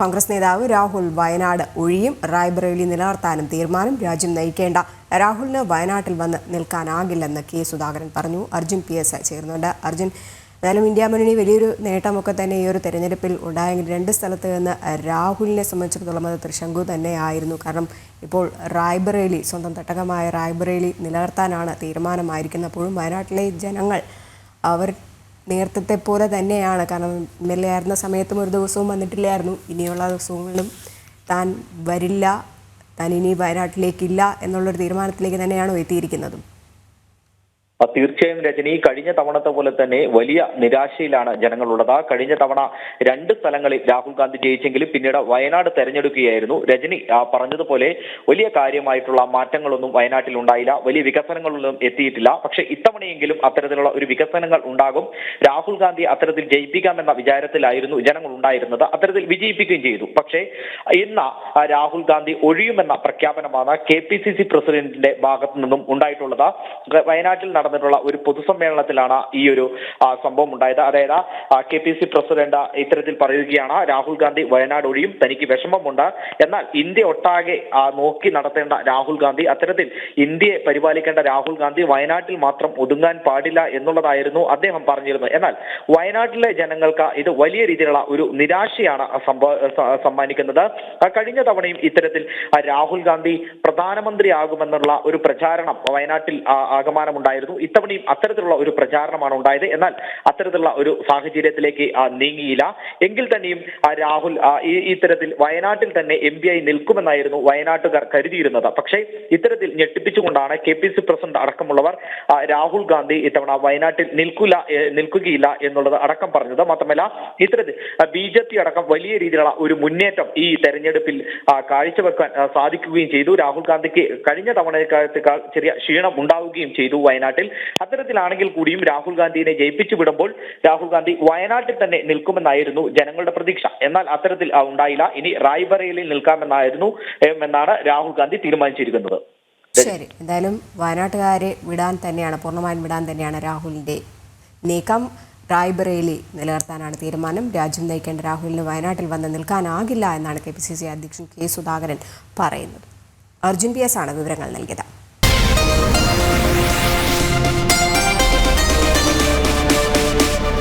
കോൺഗ്രസ് നേതാവ് രാഹുൽ വയനാട് ഒഴിയും, റായ്ബറേലി നിലനിർത്താനും തീരുമാനം. രാജ്യം നയിക്കേണ്ട രാഹുലിന് വയനാട്ടിൽ വന്ന് നിൽക്കാനാകില്ലെന്ന് കെ സുധാകരൻ പറഞ്ഞു. അർജുൻ PS ചേർന്നുണ്ട്. അർജുൻ, എന്നാലും ഇന്ത്യ മുന്നണി വലിയൊരു നേട്ടമൊക്കെ തന്നെ ഈ ഒരു തെരഞ്ഞെടുപ്പിൽ ഉണ്ടായെങ്കിൽ രണ്ട് സ്ഥലത്ത് നിന്ന് രാഹുലിനെ സംബന്ധിച്ചിടത്തോളം അത് തൃശങ്കു തന്നെയായിരുന്നു. കാരണം ഇപ്പോൾ റായ്ബറേലി, സ്വന്തം തട്ടകമായ റായ്ബറേലി നിലനിർത്താനാണ് തീരുമാനമായിരിക്കുന്നത്. അപ്പോഴും വയനാട്ടിലെ ജനങ്ങൾ അവർ നേരത്തെ പോലെ തന്നെയാണ്. കാരണം MLA ആയിരുന്ന സമയത്തും ഒരു ദിവസവും വന്നിട്ടില്ലായിരുന്നു. ഇനിയുള്ള ദിവസങ്ങളിലും താൻ വരില്ല, താൻ ഇനി വയനാട്ടിലേക്കില്ല എന്നുള്ളൊരു തീരുമാനത്തിലേക്ക് തന്നെയാണോ എത്തിയിരിക്കുന്നതും? തീർച്ചയായും രജനി, കഴിഞ്ഞ തവണത്തെ പോലെ തന്നെ വലിയ നിരാശയിലാണ് ജനങ്ങളുള്ളത്. കഴിഞ്ഞ തവണ 2 സ്ഥലങ്ങളിൽ രാഹുൽ ഗാന്ധി ജയിച്ചെങ്കിലും പിന്നീട് വയനാട് തെരഞ്ഞെടുക്കുകയായിരുന്നു. രജനി പറഞ്ഞതുപോലെ വലിയ കാര്യമായിട്ടുള്ള മാറ്റങ്ങളൊന്നും വയനാട്ടിൽ ഉണ്ടായില്ല, വലിയ വികസനങ്ങളൊന്നും എത്തിയിട്ടില്ല. പക്ഷേ ഇത്തവണയെങ്കിലും അത്തരത്തിലുള്ള ഒരു വികസനങ്ങൾ ഉണ്ടാകും, രാഹുൽ ഗാന്ധി അത്തരത്തിൽ ജയിപ്പിക്കാമെന്ന വിചാരത്തിലായിരുന്നു ജനങ്ങൾ ഉണ്ടായിരുന്നത്. അത്തരത്തിൽ വിജയിപ്പിക്കുകയും ചെയ്തു. പക്ഷേ ഇന്ന് രാഹുൽ ഗാന്ധി ഒഴിയുമെന്ന പ്രഖ്യാപനമാണ് KPCC പ്രസിഡന്റിന്റെ ഭാഗത്തു നിന്നും ഉണ്ടായിട്ടുള്ളത്. വയനാട്ടിൽ നടന്നിട്ടുള്ള ഒരു പൊതുസമ്മേളനത്തിലാണ് ഈ ഒരു സംഭവം ഉണ്ടായത്. അതായത് KPCC പ്രസിഡന്റ് ഇത്തരത്തിൽ പറയുകയാണ്, രാഹുൽ ഗാന്ധി വയനാട് ഒഴിയും, തനിക്ക് വിഷമമുണ്ട്. എന്നാൽ ഇന്ത്യ ഒട്ടാകെ നോക്കി നടത്തേണ്ട രാഹുൽ ഗാന്ധി, അത്തരത്തിൽ ഇന്ത്യയെ പരിപാലിക്കേണ്ട രാഹുൽ ഗാന്ധി വയനാട്ടിൽ മാത്രം ഒതുങ്ങാൻ പാടില്ല എന്നുള്ളതായിരുന്നു അദ്ദേഹം പറഞ്ഞിരുന്നത്. എന്നാൽ വയനാട്ടിലെ ജനങ്ങൾക്ക് ഇത് വലിയ രീതിയിലുള്ള ഒരു നിരാശയാണ് സമ്മാനിക്കുന്നത്. കഴിഞ്ഞ തവണയും ഇത്തരത്തിൽ രാഹുൽ ഗാന്ധി പ്രധാനമന്ത്രിയാകുമെന്നുള്ള ഒരു പ്രചാരണം വയനാട്ടിൽ ആഗമനമുണ്ടായിരുന്നു. ഇത്തവണയും അത്തരത്തിലുള്ള ഒരു പ്രചാരണമാണ് ഉണ്ടായത്. എന്നാൽ അത്തരത്തിലുള്ള ഒരു സാഹചര്യത്തിലേക്ക് നീങ്ങിയില്ല. എങ്കിൽ തന്നെയും രാഹുൽ ഇത്തരത്തിൽ വയനാട്ടിൽ തന്നെ MP ആയി നിൽക്കുമെന്നായിരുന്നു വയനാട്ടുകാർ കരുതിയിരുന്നത്. പക്ഷേ ഇത്തരത്തിൽ ഞെട്ടിപ്പിച്ചുകൊണ്ടാണ് KPCC പ്രസിഡന്റ് അടക്കമുള്ളവർ രാഹുൽ ഗാന്ധി ഇത്തവണ വയനാട്ടിൽ നിൽക്കുകയില്ല എന്നുള്ളത് അടക്കം പറഞ്ഞത്. മാത്രമല്ല ഇത്തരത്തിൽ BJP അടക്കം വലിയ രീതിയിലുള്ള ഒരു മുന്നേറ്റം ഈ തെരഞ്ഞെടുപ്പിൽ കാഴ്ചവെക്കാൻ സാധിക്കുകയും ചെയ്തു. രാഹുൽ ഗാന്ധിക്ക് കഴിഞ്ഞ തവണത്തേക്കാൾ ചെറിയ ക്ഷീണം ഉണ്ടാവുകയും ചെയ്തു വയനാട്ടിൽ. അത്തരത്തിലാണെങ്കിൽ കൂടിയും രാഹുൽ ഗാന്ധിയെ ജയിപ്പിച്ചു വിടുമ്പോൾ രാഹുൽ ഗാന്ധി വയനാട്ടിൽ തന്നെ നിൽക്കുമെന്നായിരുന്നു ജനങ്ങളുടെ പ്രതീക്ഷ. എന്നാൽ അത്തരത്തിൽ ഉണ്ടായില്ല. ഇനി റായ്ബറേലിയിൽ നിൽക്കാമെന്നാണ് രാഹുൽ ഗാന്ധി തീരുമാനിച്ചിരിക്കുന്നത്. ശരി, എന്തായാലും വയനാട്ടുകാരെ പൂർണ്ണമായും വിടാൻ തന്നെയാണ് രാഹുലിന്റെ നീക്കം. റായ്ബറേലി നിലനിർത്താനാണ് തീരുമാനം. രാജ്യം നയിക്കേണ്ട രാഹുലിന് വയനാട്ടിൽ വന്ന് നിൽക്കാനാകില്ല എന്നാണ് KPCC അധ്യക്ഷൻ കെ സുധാകരൻ പറയുന്നത്. അർജുൻ PS ആണ് വിവരങ്ങൾ നൽകിയത്.